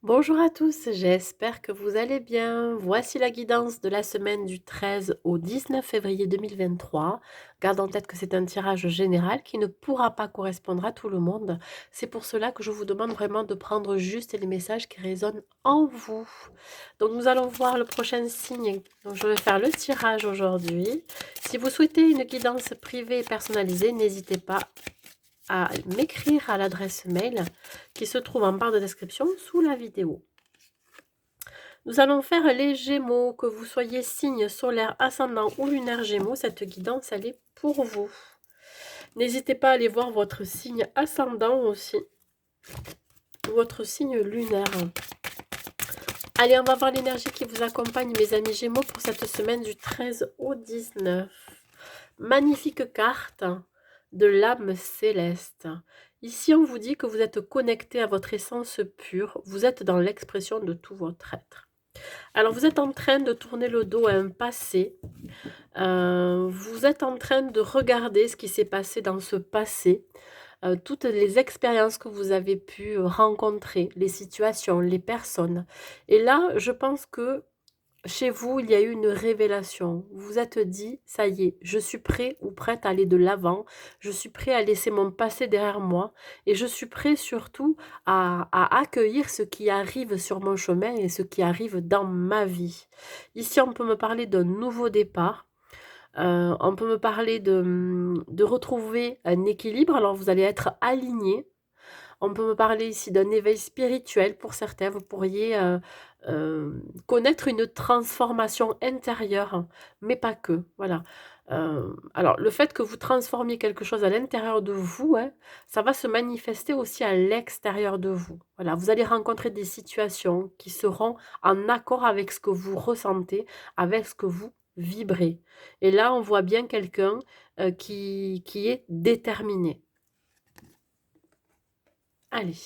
Bonjour à tous, j'espère que vous allez bien. Voici la guidance de la semaine du 13 au 19 février 2023. Garde en tête que c'est un tirage général qui ne pourra pas correspondre à tout le monde. C'est pour cela que je vous demande vraiment de prendre juste les messages qui résonnent en vous. Donc nous allons voir le prochain signe. Donc je vais faire le tirage aujourd'hui. Si vous souhaitez une guidance privée et personnalisée, n'hésitez pas à m'écrire à l'adresse mail qui se trouve en barre de description sous la vidéo. Nous allons faire les Gémeaux, que vous soyez signe solaire, ascendant ou lunaire Gémeaux, cette guidance, elle est pour vous. N'hésitez pas à aller voir votre signe ascendant aussi, votre signe lunaire. Allez, on va voir l'énergie qui vous accompagne, mes amis Gémeaux, pour cette semaine du 13 au 19. Magnifique carte de l'âme céleste. Ici, on vous dit que vous êtes connecté à votre essence pure, vous êtes dans l'expression de tout votre être. Alors, vous êtes en train de tourner le dos à un passé. Vous êtes en train de regarder ce qui s'est passé dans ce passé, toutes les expériences que vous avez pu rencontrer, les situations, les personnes. Et là, je pense que chez vous, il y a eu une révélation. Vous vous êtes dit, ça y est, je suis prêt ou prête à aller de l'avant. Je suis prêt à laisser mon passé derrière moi. Et je suis prêt surtout à accueillir ce qui arrive sur mon chemin et ce qui arrive dans ma vie. Ici, on peut me parler d'un nouveau départ. On peut me parler de retrouver un équilibre. Alors, vous allez être aligné. On peut me parler ici d'un éveil spirituel pour certains. Vous pourriez connaître une transformation intérieure, mais pas que. Voilà. Alors, le fait que vous transformiez quelque chose à l'intérieur de vous, hein, ça va se manifester aussi à l'extérieur de vous. Voilà, vous allez rencontrer des situations qui seront en accord avec ce que vous ressentez, avec ce que vous vibrez. Et là, on voit bien quelqu'un qui est déterminé. Allez.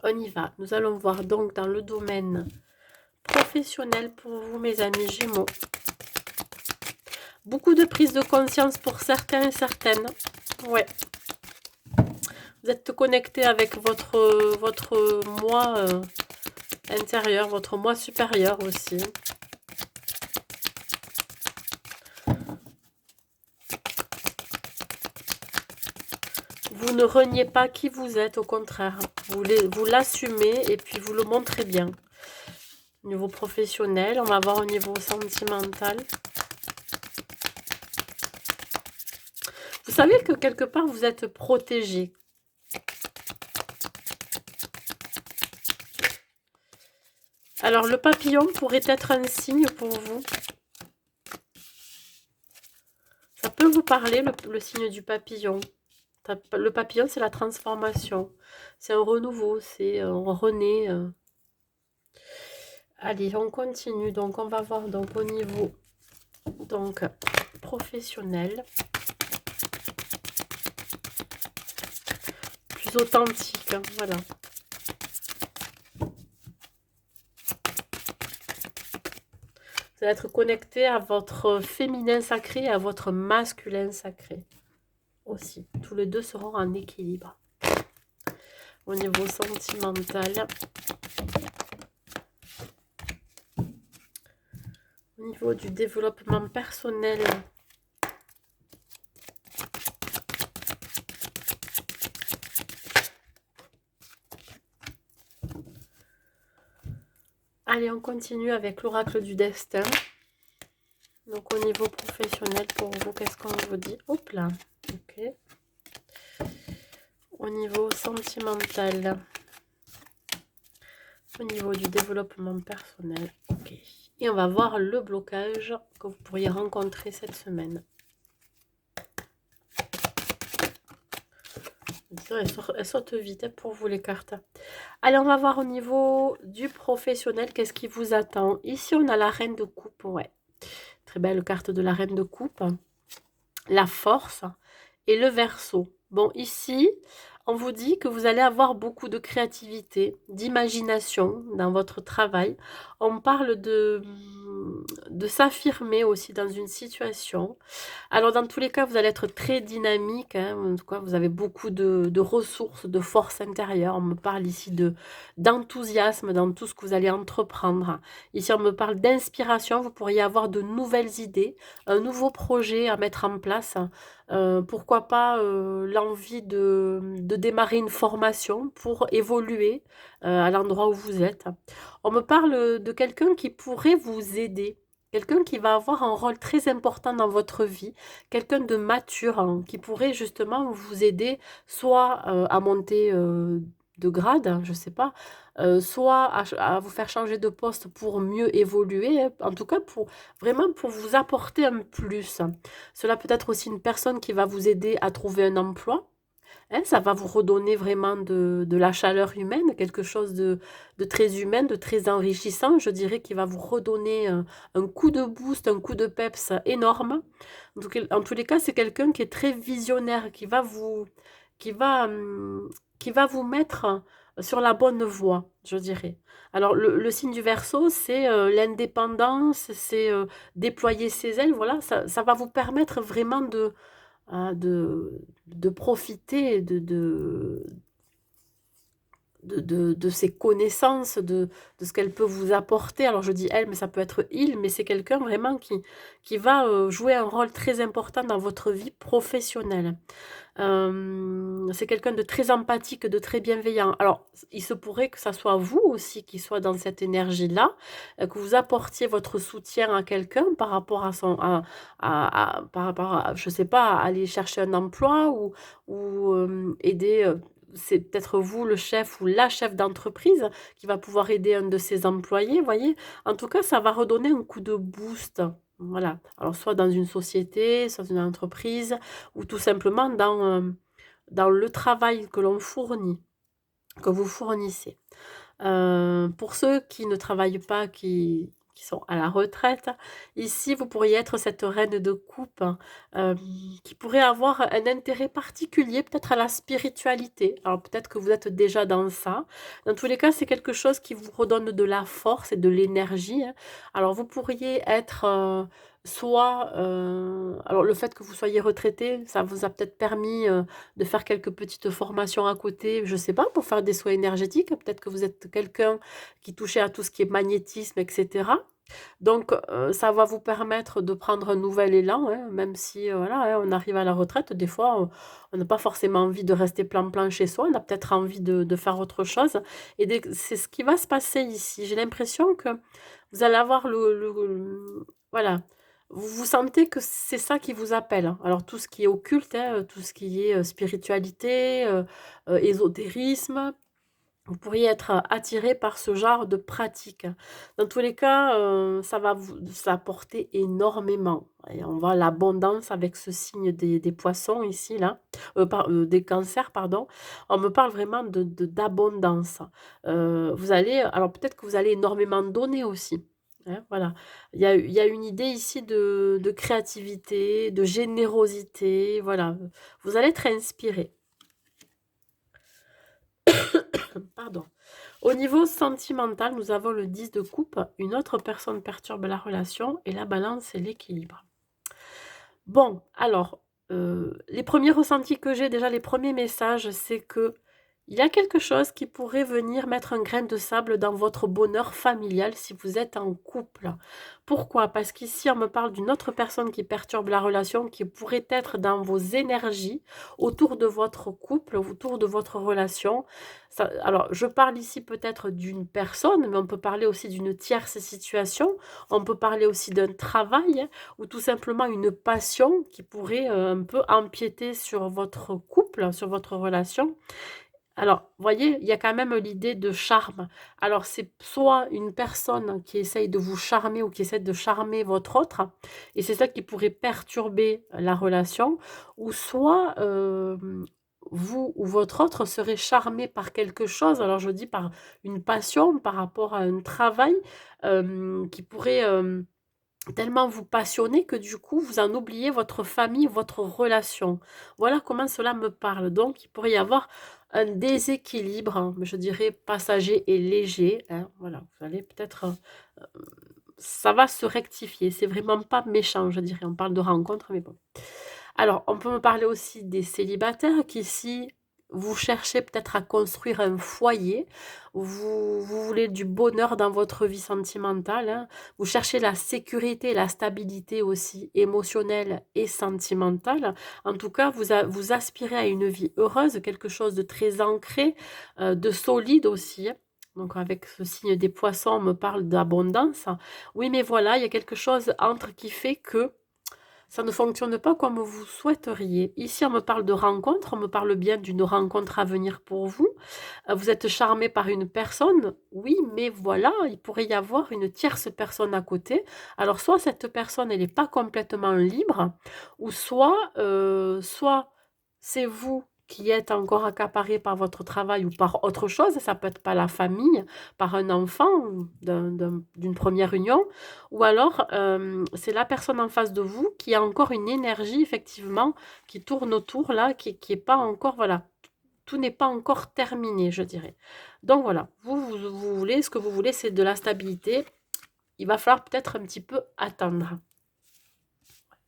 On y va. Nous allons voir donc dans le domaine professionnel pour vous, mes amis Gémeaux. Beaucoup de prise de conscience pour certains et certaines. Ouais. Vous êtes connecté avec votre moi intérieur, votre moi supérieur aussi. Vous ne reniez pas qui vous êtes, au contraire. Vous l'assumez et puis vous le montrez bien. Au niveau professionnel, on va voir au niveau sentimental. Vous savez que quelque part, vous êtes protégé. Alors, le papillon pourrait être un signe pour vous. Ça peut vous parler, le signe du papillon. Le papillon, c'est la transformation. C'est un renouveau, c'est un renaît. Allez, on continue. Donc, on va voir donc, au niveau donc, professionnel. Plus authentique, hein, voilà. Vous allez être connecté à votre féminin sacré et à votre masculin sacré aussi. Tous les deux seront en équilibre. Au niveau sentimental. Au niveau du développement personnel. Allez, on continue avec l'oracle du destin. Donc, au niveau professionnel, pour vous, qu'est-ce qu'on vous dit? Hop là. Ok. Au niveau sentimental. Au niveau du développement personnel. Ok. Et on va voir le blocage que vous pourriez rencontrer cette semaine. Elle saute vite pour vous, les cartes. Allez, on va voir au niveau du professionnel, qu'est-ce qui vous attend. Ici, on a la reine de coupe, ouais. Très belle carte de la reine de coupe. La force et le verseau. Bon, ici, on vous dit que vous allez avoir beaucoup de créativité, d'imagination dans votre travail. On parle de s'affirmer aussi dans une situation. Alors dans tous les cas, vous allez être très dynamique, hein, en tout cas, vous avez beaucoup de ressources, de force intérieure. On me parle ici d'enthousiasme dans tout ce que vous allez entreprendre. Ici, on me parle d'inspiration, vous pourriez avoir de nouvelles idées, un nouveau projet à mettre en place. Pourquoi pas l'envie de démarrer une formation pour évoluer à l'endroit où vous êtes. On me parle de quelqu'un qui pourrait vous aider. Quelqu'un qui va avoir un rôle très important dans votre vie, quelqu'un de mature, hein, qui pourrait justement vous aider soit à monter de grade, hein, je ne sais pas, soit à vous faire changer de poste pour mieux évoluer, hein, en tout cas pour vraiment pour vous apporter un plus. Cela peut être aussi une personne qui va vous aider à trouver un emploi. Hein, ça va vous redonner vraiment de la chaleur humaine, quelque chose de très humain, de très enrichissant. Je dirais qu'il va vous redonner un coup de boost, un coup de peps énorme. En tous les cas, c'est quelqu'un qui est très visionnaire, qui va, qui va vous mettre sur la bonne voie, je dirais. Alors, le signe du Verseau, c'est l'indépendance, c'est déployer ses ailes. Voilà, ça va vous permettre vraiment hein, de profiter de ses connaissances, de ce qu'elle peut vous apporter. Alors je dis elle, mais ça peut être il, mais c'est quelqu'un vraiment qui va jouer un rôle très important dans votre vie professionnelle. C'est quelqu'un de très empathique, de très bienveillant. Alors, il se pourrait que ça soit vous aussi qui soit dans cette énergie-là, que vous apportiez votre soutien à quelqu'un par rapport à par rapport à, je sais pas, à aller chercher un emploi ou aider. C'est peut-être vous, le chef ou la chef d'entreprise, qui va pouvoir aider un de ses employés, voyez. En tout cas, ça va redonner un coup de boost. Voilà. Alors, soit dans une société, soit dans une entreprise, ou tout simplement dans le travail que l'on fournit, que vous fournissez. Pour ceux qui ne travaillent pas, qui sont à la retraite, ici, vous pourriez être cette reine de coupe euh, qui pourrait avoir un intérêt particulier, peut-être à la spiritualité. Alors peut-être que vous êtes déjà dans ça. Dans tous les cas, c'est quelque chose qui vous redonne de la force et de l'énergie, hein. Alors vous pourriez être soit... alors le fait que vous soyez retraité, ça vous a peut-être permis de faire quelques petites formations à côté, je sais pas, pour faire des soins énergétiques. Peut-être que vous êtes quelqu'un qui touchait à tout ce qui est magnétisme, etc. Donc, ça va vous permettre de prendre un nouvel élan, hein, même si, voilà, hein, on arrive à la retraite, des fois, on n'a pas forcément envie de rester plan-plan chez soi, on a peut-être envie de faire autre chose. Et c'est ce qui va se passer ici. J'ai l'impression que vous allez avoir voilà, vous sentez que c'est ça qui vous appelle, hein. Alors tout ce qui est occulte, hein, tout ce qui est spiritualité, ésotérisme, vous pourriez être attiré par ce genre de pratique. Dans tous les cas, ça va vous apporter énormément et on voit l'abondance avec ce signe des poissons ici, là, des cancers, pardon. On me parle vraiment d'abondance. Vous allez alors peut-être que vous allez énormément donner aussi, hein, voilà. Il y a une idée ici de créativité, de générosité, voilà. Vous allez être inspiré. Pardon. Au niveau sentimental, nous avons le 10 de coupe. Une autre personne perturbe la relation et la balance et l'équilibre. Bon, alors, les premiers ressentis que j'ai, déjà les premiers messages, c'est que il y a quelque chose qui pourrait venir mettre un grain de sable dans votre bonheur familial si vous êtes en couple. Pourquoi? Parce qu'ici, on me parle d'une autre personne qui perturbe la relation, qui pourrait être dans vos énergies, autour de votre couple, autour de votre relation. Alors, je parle ici peut-être d'une personne, mais on peut parler aussi d'une tierce situation. On peut parler aussi d'un travail, hein, ou tout simplement une passion qui pourrait un peu empiéter sur votre couple, sur votre relation. Alors, vous voyez, il y a quand même l'idée de charme. Alors, c'est soit une personne qui essaye de vous charmer ou qui essaie de charmer votre autre, et c'est ça qui pourrait perturber la relation, ou soit vous ou votre autre serez charmé par quelque chose, alors je dis par une passion, par rapport à un travail qui pourrait tellement vous passionner que du coup, vous en oubliez votre famille, votre relation. Voilà comment cela me parle. Donc, il pourrait y avoir un déséquilibre, hein, je dirais passager et léger, hein. Voilà, vous allez peut-être ça va se rectifier. C'est vraiment pas méchant, je dirais. On parle de rencontre, mais bon. Alors, on peut me parler aussi des célibataires qui, si vous cherchez peut-être à construire un foyer, vous voulez du bonheur dans votre vie sentimentale, hein, vous cherchez la sécurité, la stabilité aussi émotionnelle et sentimentale. En tout cas, vous aspirez à une vie heureuse, quelque chose de très ancré, de solide aussi, hein. Donc avec ce signe des poissons, on me parle d'abondance. Oui, mais voilà, il y a quelque chose entre qui fait que ça ne fonctionne pas comme vous souhaiteriez. Ici, on me parle de rencontre, on me parle bien d'une rencontre à venir pour vous. Vous êtes charmé par une personne, oui, mais voilà, il pourrait y avoir une tierce personne à côté. Alors, soit cette personne, elle n'est pas complètement libre, ou soit c'est vous qui êtes encore accaparé par votre travail ou par autre chose, ça peut être pas la famille, par un enfant d'une première union, ou alors c'est la personne en face de vous qui a encore une énergie effectivement qui tourne autour là, qui est pas encore, voilà, tout n'est pas encore terminé, je dirais. Donc voilà, vous voulez, ce que vous voulez, c'est de la stabilité. Il va falloir peut-être un petit peu attendre.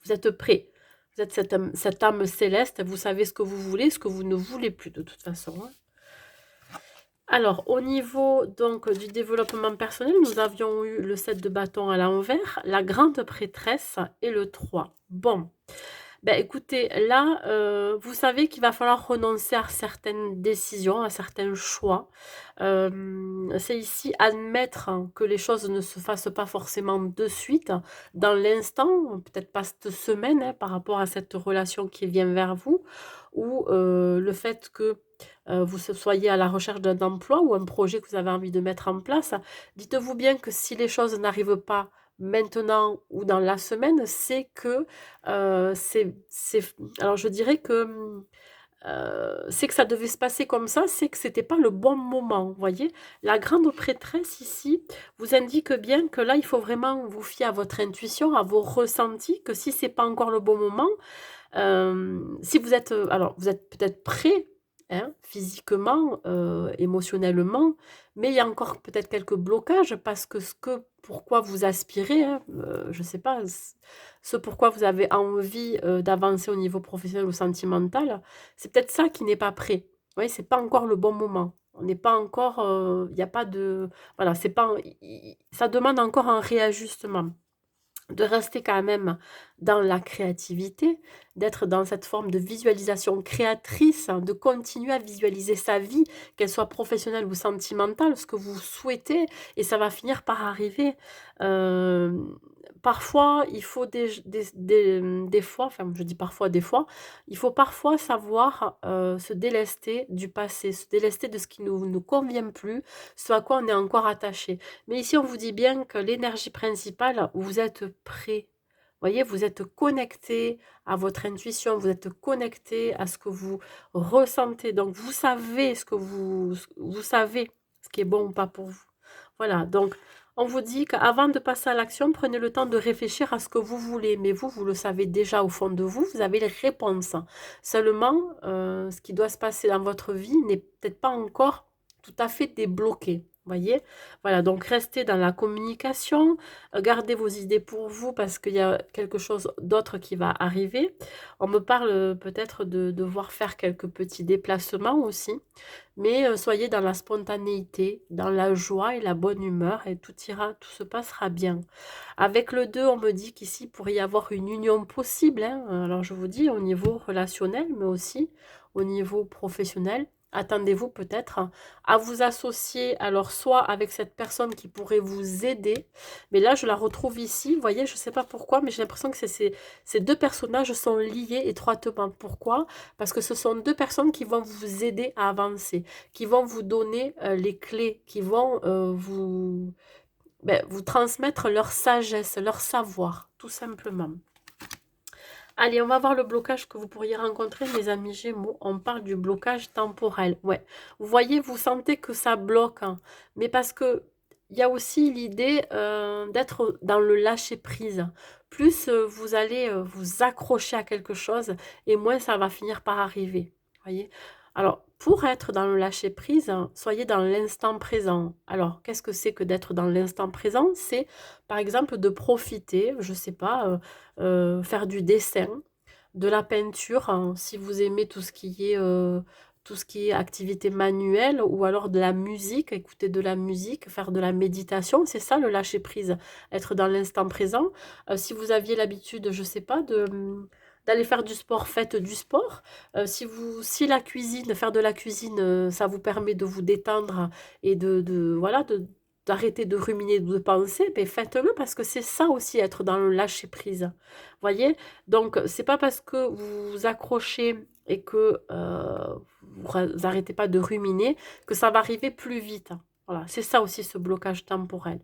Vous êtes prêt. Vous êtes cette âme céleste, vous savez ce que vous voulez, ce que vous ne voulez plus de toute façon, hein. Alors, au niveau donc du développement personnel, nous avions eu le 7 de bâton à l'envers, la grande prêtresse et le 3. Bon, ben écoutez, là, vous savez qu'il va falloir renoncer à certaines décisions, à certains choix. C'est ici admettre que les choses ne se fassent pas forcément de suite, dans l'instant, peut-être pas cette semaine, hein, par rapport à cette relation qui vient vers vous, ou le fait que vous soyez à la recherche d'un emploi ou un projet que vous avez envie de mettre en place. Dites-vous bien que si les choses n'arrivent pas maintenant ou dans la semaine, c'est que alors je dirais que c'est que ça devait se passer comme ça, c'est que c'était pas le bon moment, vous voyez? La grande prêtresse ici vous indique bien que là, il faut vraiment vous fier à votre intuition, à vos ressentis, que si c'est pas encore le bon moment, si vous êtes, alors vous êtes peut-être prêt, hein, physiquement, émotionnellement, mais il y a encore peut-être quelques blocages parce que pourquoi vous aspirez, hein, je sais pas, ce pourquoi vous avez envie, d'avancer au niveau professionnel ou sentimental, c'est peut-être ça qui n'est pas prêt. Vous voyez, c'est pas encore le bon moment. On n'est pas encore, il y a pas de voilà, c'est pas ça demande encore un réajustement de rester quand même dans la créativité, d'être dans cette forme de visualisation créatrice, hein, de continuer à visualiser sa vie, qu'elle soit professionnelle ou sentimentale, ce que vous souhaitez, et ça va finir par arriver. Parfois, il faut des fois, enfin je dis parfois des fois, il faut parfois savoir se délester du passé, se délester de ce qui ne nous convient plus, ce à quoi on est encore attaché. Mais ici, on vous dit bien que l'énergie principale, vous êtes prêt. Voyez, vous êtes connecté à votre intuition, vous êtes connecté à ce que vous ressentez. Donc, vous savez vous savez ce qui est bon ou pas pour vous. Voilà, donc on vous dit qu'avant de passer à l'action, prenez le temps de réfléchir à ce que vous voulez. Mais vous le savez déjà au fond de vous, vous avez les réponses. Seulement, ce qui doit se passer dans votre vie n'est peut-être pas encore tout à fait débloqué. Voyez? Voilà, donc restez dans la communication, gardez vos idées pour vous parce qu'il y a quelque chose d'autre qui va arriver. On me parle peut-être de devoir faire quelques petits déplacements aussi, mais soyez dans la spontanéité, dans la joie et la bonne humeur et tout ira, tout se passera bien. Avec le 2, on me dit qu'ici, il pourrait y avoir une union possible, hein. Alors je vous dis, au niveau relationnel, mais aussi au niveau professionnel. Attendez-vous peut-être à vous associer, alors soit avec cette personne qui pourrait vous aider, mais là je la retrouve ici, vous voyez, je ne sais pas pourquoi, mais j'ai l'impression que ces deux personnages sont liés étroitement. Pourquoi? Parce que ce sont deux personnes qui vont vous aider à avancer, qui vont vous donner les clés, qui vont vous transmettre leur sagesse, leur savoir, tout simplement. Allez, on va voir le blocage que vous pourriez rencontrer, mes amis Gémeaux. On parle du blocage temporel. Ouais. Vous voyez, vous sentez que ça bloque, hein. Mais parce que il y a aussi l'idée d'être dans le lâcher-prise. Plus vous allez vous accrocher à quelque chose, et moins ça va finir par arriver. Voyez? Alors, Pour être dans le lâcher-prise, soyez dans l'instant présent. Alors, qu'est-ce que c'est que d'être dans l'instant présent? C'est, par exemple, de profiter, je sais pas, faire du dessin, de la peinture, hein, si vous aimez tout ce qui est activité manuelle ou alors de la musique, écouter de la musique, faire de la méditation, c'est ça le lâcher-prise, être dans l'instant présent. Si vous aviez l'habitude, je sais pas, d'aller faire du sport, faites du sport. Si la cuisine, faire de la cuisine, ça vous permet de vous détendre et voilà, d'arrêter de ruminer, de penser, ben faites-le parce que c'est ça aussi être dans le lâcher prise. Voyez? Donc, c'est pas parce que vous vous accrochez et que vous arrêtez pas de ruminer que ça va arriver plus vite. Voilà, c'est ça aussi ce blocage temporel.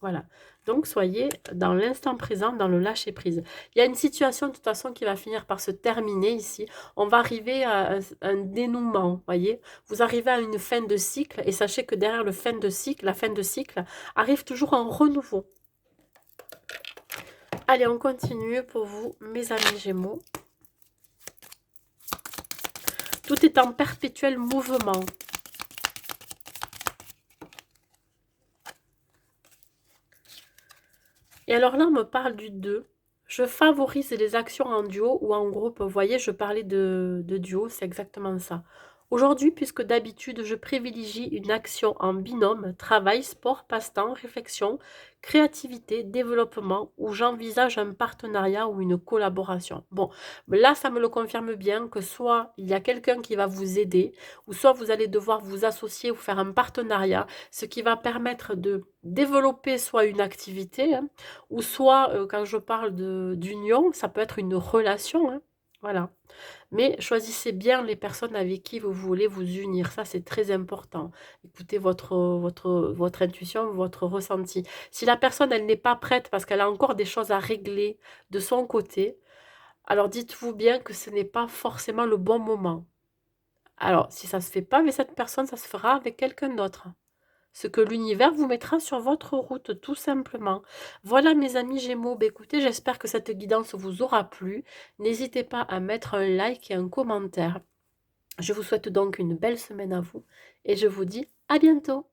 Voilà. Donc, soyez dans l'instant présent, dans le lâcher-prise. Il y a une situation, de toute façon, qui va finir par se terminer ici. On va arriver à un dénouement, voyez. Vous arrivez à une fin de cycle et sachez que derrière la fin de cycle, arrive toujours un renouveau. Allez, on continue pour vous, mes amis Gémeaux. Tout est en perpétuel mouvement. Et alors là, on me parle du 2. Je favorise les actions en duo ou en groupe. Vous voyez, je parlais de duo, c'est exactement ça. Aujourd'hui, puisque d'habitude, je privilégie une action en binôme, travail, sport, passe-temps, réflexion, créativité, développement, où j'envisage un partenariat ou une collaboration. Bon, là, ça me le confirme bien que soit il y a quelqu'un qui va vous aider, ou soit vous allez devoir vous associer ou faire un partenariat, ce qui va permettre de développer soit une activité, hein, ou soit, quand je parle d'union, ça peut être une relation, hein, voilà. Mais choisissez bien les personnes avec qui vous voulez vous unir, ça c'est très important. Écoutez votre intuition, votre ressenti. Si la personne, elle n'est pas prête parce qu'elle a encore des choses à régler de son côté, alors dites-vous bien que ce n'est pas forcément le bon moment. Alors, si ça ne se fait pas avec cette personne, ça se fera avec quelqu'un d'autre. Ce que l'univers vous mettra sur votre route, tout simplement. Voilà mes amis Gémeaux, bah, écoutez, j'espère que cette guidance vous aura plu. N'hésitez pas à mettre un like et un commentaire. Je vous souhaite donc une belle semaine à vous et je vous dis à bientôt.